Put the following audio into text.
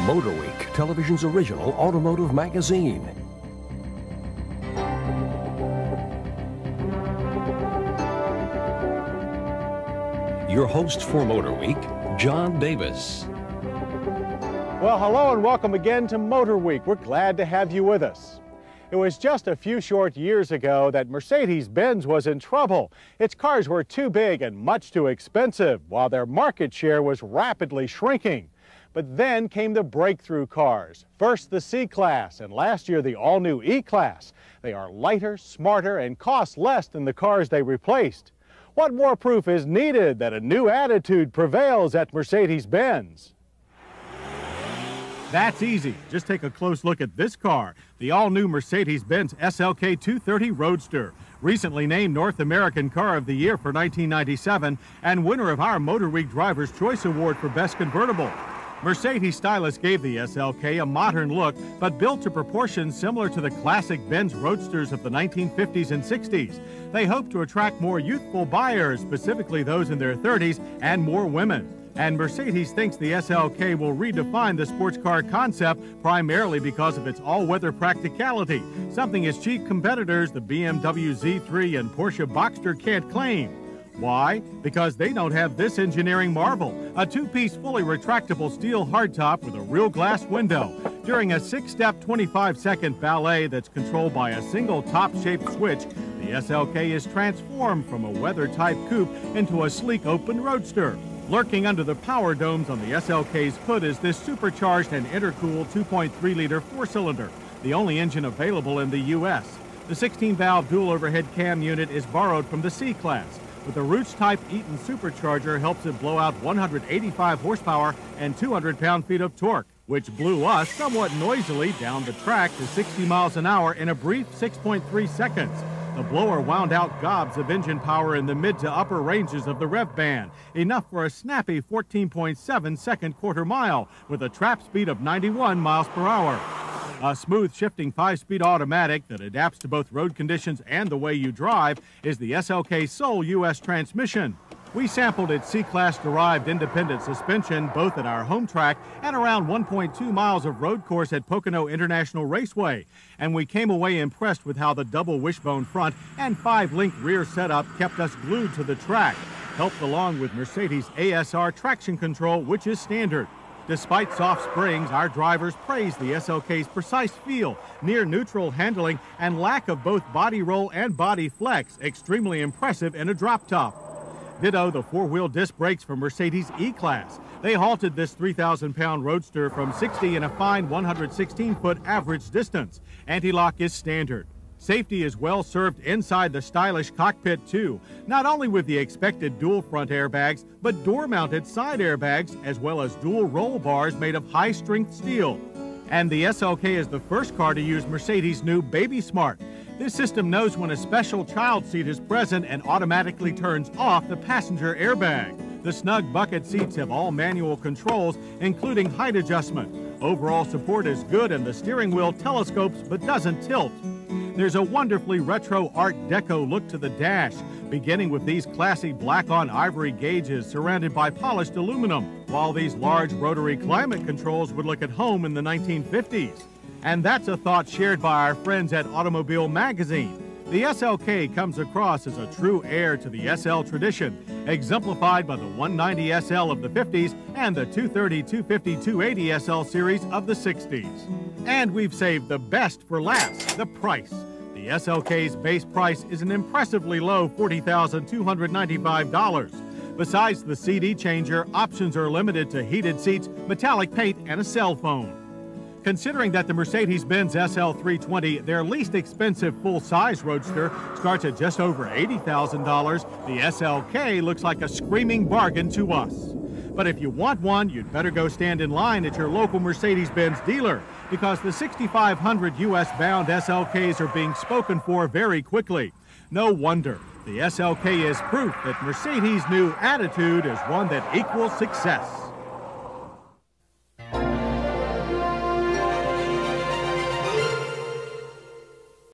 Motorweek, television's original automotive magazine. Your host for Motorweek, John Davis. Well, hello and welcome again to Motorweek. We're glad to have you with us. It was just a few short years ago that Mercedes-Benz was in trouble. Its cars were too big and much too expensive, while their market share was rapidly shrinking. But then came the breakthrough cars. First the C-Class, and last year the all-new E-Class. They are lighter, smarter, and cost less than the cars they replaced. What more proof is needed that a new attitude prevails at Mercedes-Benz? That's easy. Just take a close look at this car, the all-new Mercedes-Benz SLK230 Roadster, recently named North American Car of the Year for 1997 and winner of our Motorweek Driver's Choice Award for Best Convertible. Mercedes stylists gave the SLK a modern look, but built to proportions similar to the classic Benz Roadsters of the 1950s and 60s. They hope to attract more youthful buyers, specifically those in their 30s, and more women. And Mercedes thinks the SLK will redefine the sports car concept primarily because of its all-weather practicality, something its chief competitors, the BMW Z3 and Porsche Boxster, can't claim. Why? Because they don't have this engineering marvel, a two-piece fully retractable steel hardtop with a real glass window. During a six-step 25-second ballet that's controlled by a single top-shaped switch, the SLK is transformed from a weather-type coupe into a sleek open roadster. Lurking under the power domes on the SLK's hood is this supercharged and intercooled 2.3-liter four-cylinder, the only engine available in the U.S. The 16-valve dual overhead cam unit is borrowed from the C-Class, but the Roots-type Eaton supercharger helps it blow out 185 horsepower and 200 pound-feet of torque, which blew us somewhat noisily down the track to 60 miles an hour in a brief 6.3 seconds. The blower wound out gobs of engine power in the mid to upper ranges of the rev band, enough for a snappy 14.7 second quarter mile with a trap speed of 91 miles per hour. A smooth shifting 5-speed automatic that adapts to both road conditions and the way you drive is the SLK's sole U.S. transmission. We sampled its C-Class derived independent suspension both at our home track and around 1.2 miles of road course at Pocono International Raceway. And we came away impressed with how the double wishbone front and 5-link rear setup kept us glued to the track, helped along with Mercedes ASR traction control, which is standard. Despite soft springs, our drivers praise the SLK's precise feel, near-neutral handling, and lack of both body roll and body flex, extremely impressive in a drop-top. Ditto the four-wheel disc brakes from Mercedes E-Class. They halted this 3,000-pound roadster from 60 in a fine 116-foot average distance. Anti-lock is standard. Safety is well served inside the stylish cockpit too, not only with the expected dual front airbags, but door-mounted side airbags, as well as dual roll bars made of high-strength steel. And the SLK is the first car to use Mercedes' new Baby Smart. This system knows when a special child seat is present and automatically turns off the passenger airbag. The snug bucket seats have all manual controls, including height adjustment. Overall support is good and the steering wheel telescopes but doesn't tilt. There's a wonderfully retro Art Deco look to the dash, beginning with these classy black-on ivory gauges surrounded by polished aluminum, while these large rotary climate controls would look at home in the 1950s. And that's a thought shared by our friends at Automobile Magazine. The SLK comes across as a true heir to the SL tradition, exemplified by the 190 SL of the 50s and the 230, 250, 280 SL series of the 60s. And we've saved the best for last, the price. The SLK's base price is an impressively low $40,295. Besides the CD changer, options are limited to heated seats, metallic paint, and a cell phone. Considering that the Mercedes-Benz SL320, their least expensive full-size roadster, starts at just over $80,000, the SLK looks like a screaming bargain to us. But if you want one, you'd better go stand in line at your local Mercedes-Benz dealer, because the 6,500 U.S.-bound SLKs are being spoken for very quickly. No wonder. The SLK is proof that Mercedes' new attitude is one that equals success.